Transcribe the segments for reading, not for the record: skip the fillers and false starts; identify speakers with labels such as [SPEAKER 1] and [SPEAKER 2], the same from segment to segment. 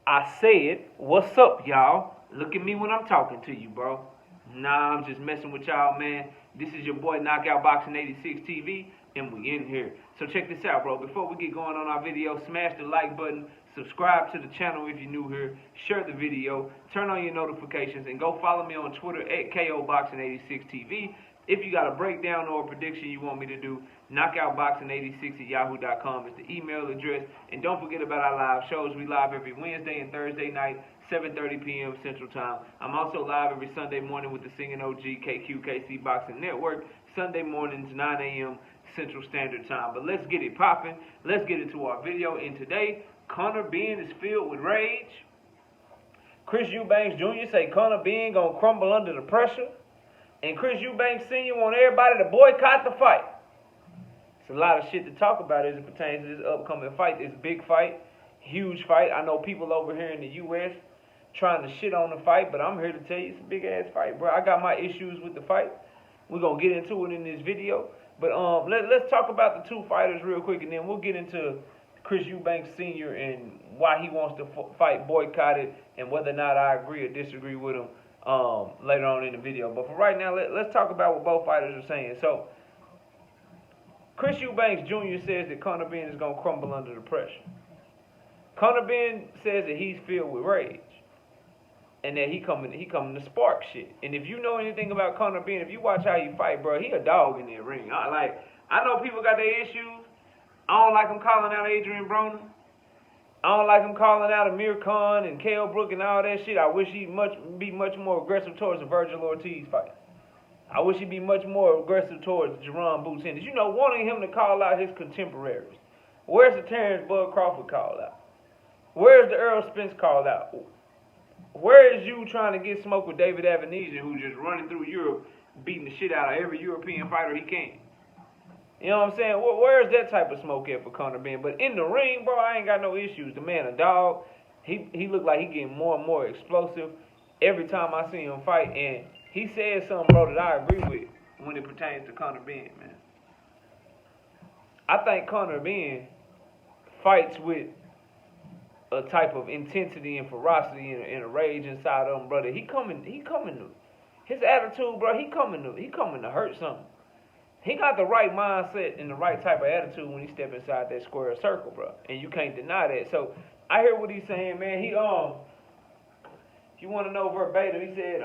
[SPEAKER 1] I said, what's up, y'all? Look at me when I'm talking to you, bro. Nah, I'm just messing with y'all, man. This is your boy Knockout Boxing 86 TV, and we in here. So check this out, bro. Before we get going on our video, smash the like button, subscribe to the channel if you're new here, share the video, turn on your notifications, and go follow me on Twitter at KOBoxing86TV. If you got a breakdown or a prediction you want me to do, knockoutboxing86@yahoo.com is the email address. And don't forget about our live shows. We live every Wednesday and Thursday night, 7:30 p.m. Central Time. I'm also live every Sunday morning with the Singing OG KQKC Boxing Network, Sunday mornings, 9 a.m. Central Standard Time. But let's get it popping. Let's get into our video. And today, Conor Benn is filled with rage. Chris Eubank Jr. say Conor Benn gonna crumble under the pressure. And Chris Eubank Sr. want everybody to boycott the fight. It's a lot of shit to talk about as it pertains to this upcoming fight. It's a big fight, huge fight. I know people over here in the U.S. trying to shit on the fight, but I'm here to tell you it's a big-ass fight, bro. I got my issues with the fight. We're going to get into it in this video. But let's talk about the two fighters real quick, and then we'll get into Chris Eubank Sr. and why he wants to fight Boycotted and whether or not I agree or disagree with him later on in the video. But for right now, let's talk about what both fighters are saying. So, Chris Eubank Jr. says that Conor Benn is going to crumble under the pressure. Conor Benn says that he's filled with rage and that he coming to spark shit. And if you know anything about Conor Benn, if you watch how he fight, bro, he a dog in that ring. I know people got their issues. I don't like him calling out Adrian Broner. I don't like him calling out Amir Khan and Kell Brook and all that shit. I wish he'd be much more aggressive towards the Virgil Ortiz fight. I wish he'd be much more aggressive towards Jerome Boots Henderson. You know, wanting him to call out his contemporaries. Where's the Terrence Bud Crawford call out? Where's the Earl Spence call out? Where is you trying to get smoke with David Avanesian, who's just running through Europe, beating the shit out of every European fighter he can? You know what I'm saying? Where's that type of smoke at for Conor Benn? But in the ring, bro, I ain't got no issues. The man a dog. He look like he getting more and more explosive every time I see him fight. And he said something, bro, that I agree with when it pertains to Conor Benn, man. I think Conor Benn fights with a type of intensity and ferocity and a rage inside of him, brother. He coming to his attitude, bro. He coming to hurt something. He got the right mindset and the right type of attitude when he step inside that square circle, bro. And you can't deny that. So I hear what he's saying, man. If you want to know verbatim, he said,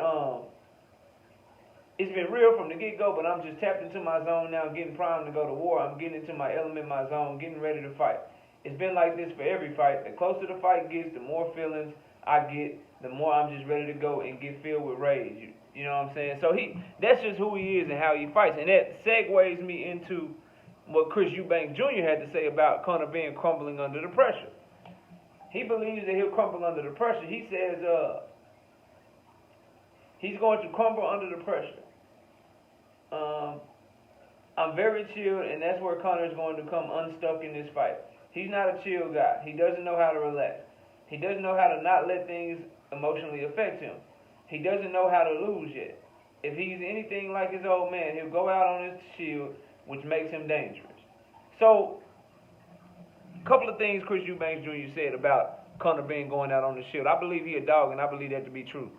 [SPEAKER 1] it's been real from the get-go, but I'm just tapped into my zone now, getting primed to go to war. I'm getting into my element, my zone, getting ready to fight. It's been like this for every fight. The closer the fight gets, the more feelings I get, the more I'm just ready to go and get filled with rage. You know what I'm saying? So that's just who he is and how he fights. And that segues me into what Chris Eubank Jr. had to say about Conor Benn crumbling under the pressure. He believes that he'll crumble under the pressure. He says he's going to crumble under the pressure. I'm very chilled, and that's where Conor is going to come unstuck in this fight. He's not a chill guy. He doesn't know how to relax. He doesn't know how to not let things emotionally affect him. He doesn't know how to lose yet. If he's anything like his old man, he'll go out on his shield, which makes him dangerous. So, a couple of things Chris Eubank Jr. said about Conor Benn going out on the shield. I believe he a dog, and I believe that to be true.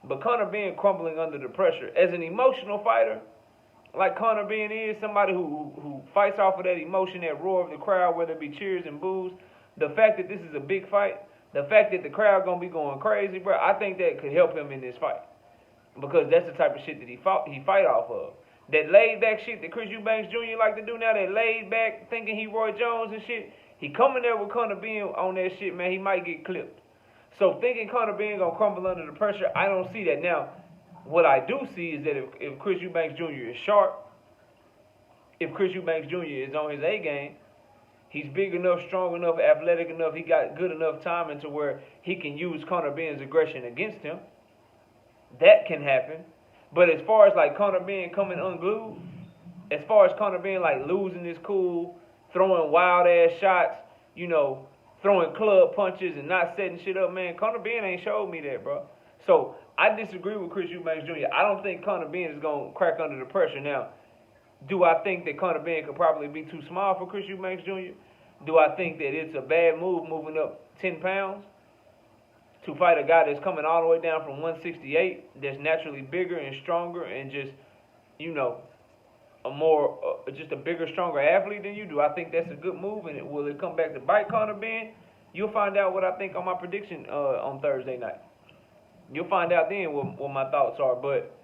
[SPEAKER 1] But Conor Benn crumbling under the pressure. As an emotional fighter, like Conor Benn is, somebody who fights off of that emotion, that roar of the crowd, whether it be cheers and boos, the fact that this is a big fight, the fact that the crowd gonna be going crazy, bro, I think that could help him in this fight. Because that's the type of shit that he fight off of. That laid back shit that Chris Eubank Jr. like to do now, that laid back thinking he Roy Jones and shit, he coming there with Conor Benn on that shit, man, he might get clipped. So thinking Conor Benn gonna crumble under the pressure, I don't see that. Now, what I do see is that if Chris Eubank Jr. is sharp, if Chris Eubank Jr. is on his A game, he's big enough, strong enough, athletic enough, he got good enough timing to where he can use Conor Benn's aggression against him. That can happen. But as far as like Conor Benn coming unglued, as far as Conor Benn like losing his cool, throwing wild ass shots, you know, throwing club punches and not setting shit up, man, Conor Benn ain't showed me that, bro. So I disagree with Chris Eubank Jr. I don't think Conor Benn is gonna crack under the pressure. Now, do I think that Conor Benn could probably be too small for Chris Eubank Jr.? Do I think that it's a bad move moving up 10 pounds? to fight a guy that's coming all the way down from 168, that's naturally bigger and stronger and just, you know, just a bigger, stronger athlete than you do. I think that's a good move, and will it come back to bite Conor Benn? You'll find out what I think on my prediction on Thursday night. You'll find out then what my thoughts are. But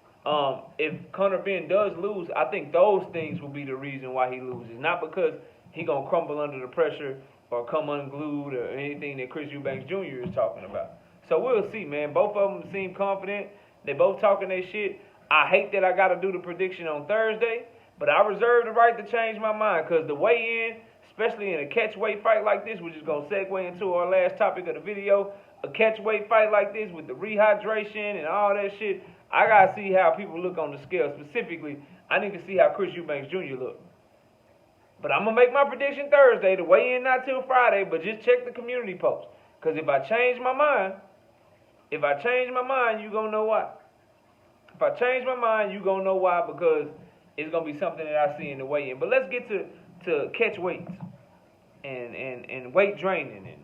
[SPEAKER 1] if Conor Benn does lose, I think those things will be the reason why he loses. Not because he going to crumble under the pressure or come unglued or anything that Chris Eubank Jr. is talking about. So we'll see, man. Both of them seem confident. They both talking their shit. I hate that I got to do the prediction on Thursday, but I reserve the right to change my mind because the weigh-in, especially in a catch-weight fight like this, which is going to segue into our last topic of the video, a catch-weight fight like this with the rehydration and all that shit, I got to see how people look on the scale. Specifically, I need to see how Chris Eubank Jr. look. But I'm going to make my prediction Thursday. The weigh-in not till Friday, but just check the community post. Because if I change my mind, you going to know why. If I change my mind, you going to know why, because it's going to be something that I see in the weigh-in. But let's get to catch weights and weight draining and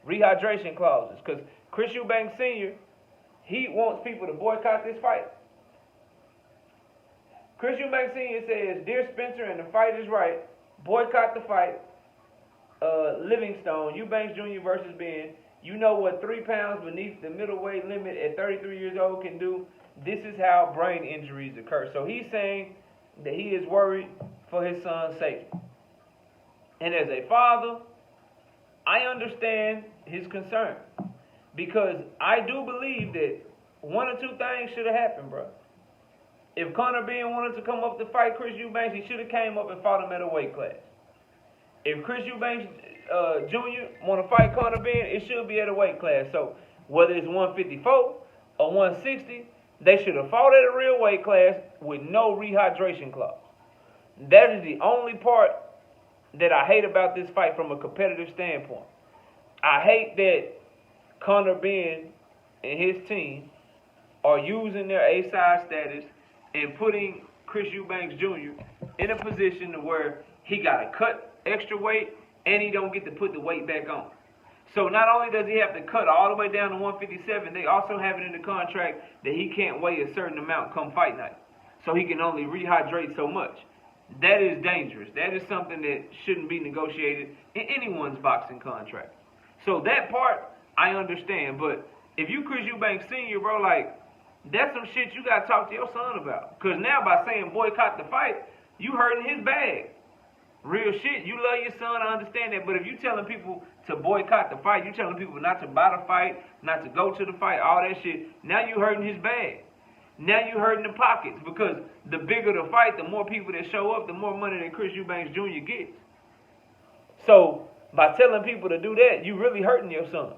[SPEAKER 1] rehydration clauses. Because Chris Eubank Sr., he wants people to boycott this fight. Chris Eubank Sr. says, "Dear Spencer, and the fight is right. Boycott the fight. Livingstone, Eubanks Jr. versus Benn. You know what 3 pounds beneath the middleweight limit at 33 years old can do. This is how brain injuries occur." So he's saying that he is worried for his son's safety. And as a father, I understand his concern. Because I do believe that one or two things should have happened, bro. If Conor Benn wanted to come up to fight Chris Eubanks, he should have came up and fought him at a weight class. If Chris Eubanks Jr. want to fight Conor Benn, it should be at a weight class. So whether it's 154 or 160, they should have fought at a real weight class with no rehydration clause. That is the only part that I hate about this fight from a competitive standpoint. I hate that Conor Benn and his team are using their A-side status and putting Chris Eubanks Jr. in a position to where he got to cut extra weight and he don't get to put the weight back on. So not only does he have to cut all the way down to 157, they also have it in the contract that he can't weigh a certain amount come fight night. So he can only rehydrate so much. That is dangerous. That is something that shouldn't be negotiated in anyone's boxing contract. So that part, I understand. But if you Chris Eubank Sr., bro, like, that's some shit you got to talk to your son about. Because now by saying boycott the fight, you hurting his bag. Real shit. You love your son, I understand that. But if you telling people to boycott the fight, you telling people not to buy the fight, not to go to the fight, all that shit, now you hurting his bag. Now you hurting the pockets. Because the bigger the fight, the more people that show up, the more money that Chris Eubanks Jr. gets. So by telling people to do that, you really hurting your son.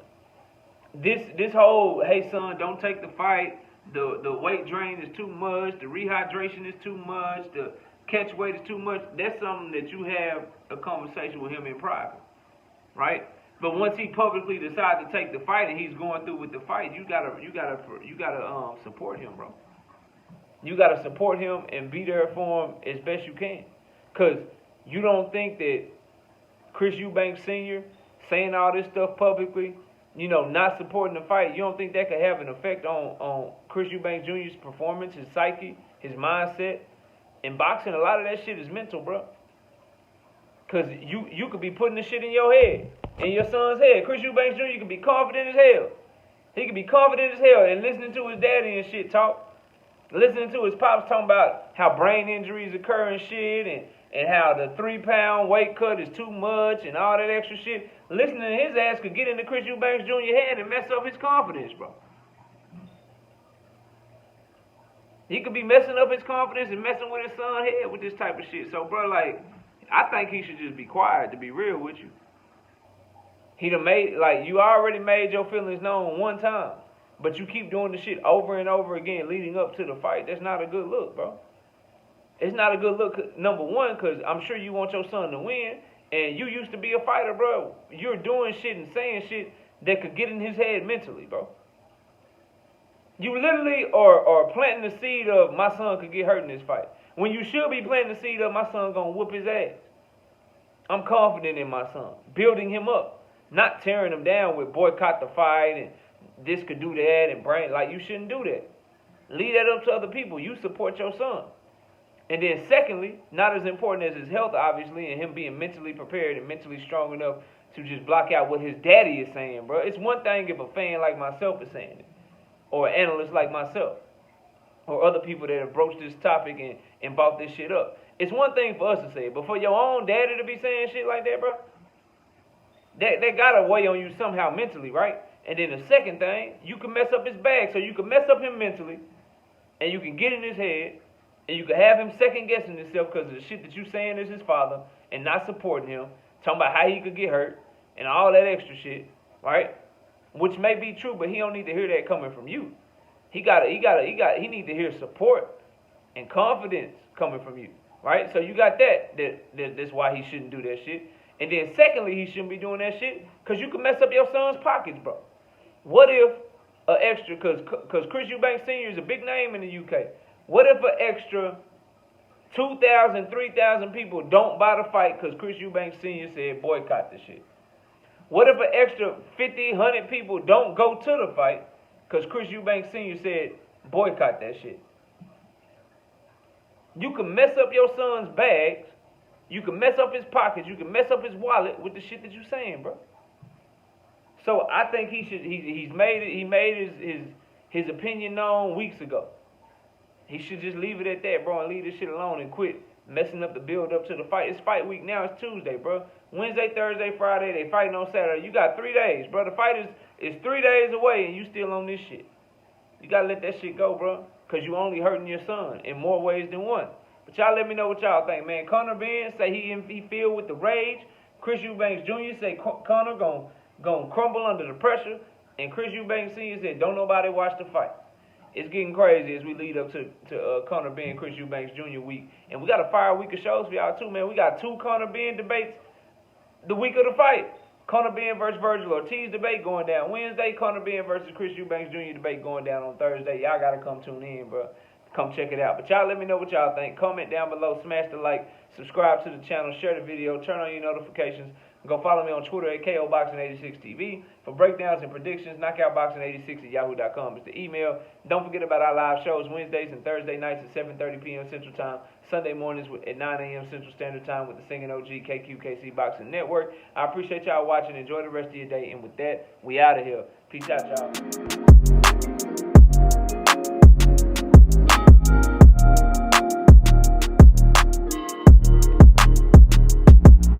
[SPEAKER 1] This whole, hey son, don't take the fight, the weight drain is too much, the rehydration is too much, the catch weight is too much, that's something that you have a conversation with him in private, right? But once he publicly decides to take the fight and he's going through with the fight, you gotta support him, bro. You gotta support him and be there for him as best you can. Cause you don't think that Chris Eubank Sr. saying all this stuff publicly, you know, not supporting the fight, you don't think that could have an effect on Chris Eubank Jr.'s performance, his psyche, his mindset? In boxing, a lot of that shit is mental, bro. Because you could be putting this shit in your head, in your son's head. Chris Eubank Jr. could be confident as hell. He could be confident as hell and listening to his daddy and shit talk. Listening to his pops talking about how brain injuries occur and shit and how the 3 pound weight cut is too much and all that extra shit. Listening to his ass could get into Chris Eubanks Jr. head and mess up his confidence, bro. He could be messing up his confidence and messing with his son's head with this type of shit. So, bro, like, I think he should just be quiet, to be real with you. He done made, like, you already made your feelings known one time, but you keep doing the shit over and over again leading up to the fight. That's not a good look, bro. It's not a good look, number one, because I'm sure you want your son to win, and you used to be a fighter, bro. You're doing shit and saying shit that could get in his head mentally, bro. You literally are planting the seed of my son could get hurt in this fight. When you should be planting the seed of my son gonna whoop his ass. I'm confident in my son. Building him up. Not tearing him down with boycott the fight and this could do that and brain. Like, you shouldn't do that. Leave that up to other people. You support your son. And then secondly, not as important as his health, obviously, and him being mentally prepared and mentally strong enough to just block out what his daddy is saying, bro. It's one thing if a fan like myself is saying it, or an analyst like myself, or other people that have broached this topic and brought this shit up. It's one thing for us to say it, but for your own daddy to be saying shit like that, bro, that gotta weigh on you somehow mentally, right? And then the second thing, you can mess up his bag, so you can mess up him mentally, and you can get in his head, and you can have him second guessing himself because of the shit that you saying is his father and not supporting him, talking about how he could get hurt and all that extra shit, right? Which may be true, but he don't need to hear that coming from you. He need to hear support and confidence coming from you, right? So you got that's why he shouldn't do that shit. And then secondly, he shouldn't be doing that shit because you can mess up your son's pockets, bro. What if an extra, because Chris Eubank Sr. is a big name in the UK. What if an extra 2,000, 3,000 people don't buy the fight because Chris Eubank Sr. said boycott the shit? What if an extra 50, 100 people don't go to the fight because Chris Eubank Sr. said boycott that shit? You can mess up your son's bags. You can mess up his pockets. You can mess up his wallet with the shit that you're saying, bro. So I think he made his opinion known weeks ago. He should just leave it at that, bro, and leave this shit alone and quit messing up the build up to the fight. It's fight week now. It's Tuesday, bro. Wednesday, Thursday, Friday, they fighting on Saturday. You got 3 days, bro. The fight is 3 days away, and you still on this shit. You gotta let that shit go, bro, because you only hurting your son in more ways than one. But y'all let me know what y'all think, man. Conor Benn say he filled with the rage. Chris Eubanks Jr. say Conor gonna crumble under the pressure, and Chris Eubanks Sr. said don't nobody watch the fight. It's getting crazy as we lead up to Conor Benn, Chris Eubanks Jr. week. And we got a fire week of shows for y'all too, man. We got 2 Conor Benn debates the week of the fight. Conor Benn versus Virgil Ortiz debate going down Wednesday. Conor Benn versus Chris Eubanks Jr. debate going down on Thursday. Y'all got to come tune in, bro. Come check it out. But y'all let me know what y'all think. Comment down below. Smash the like. Subscribe to the channel. Share the video. Turn on your notifications. Go follow me on Twitter at KOBoxing86TV for breakdowns and predictions. KnockoutBoxing86@yahoo.com is the email. Don't forget about our live shows Wednesdays and Thursday nights at 7:30 p.m. Central Time. Sunday mornings at 9 a.m. Central Standard Time with the Singing OG KQKC Boxing Network. I appreciate y'all watching. Enjoy the rest of your day. And with that, we out of here. Peace out, y'all.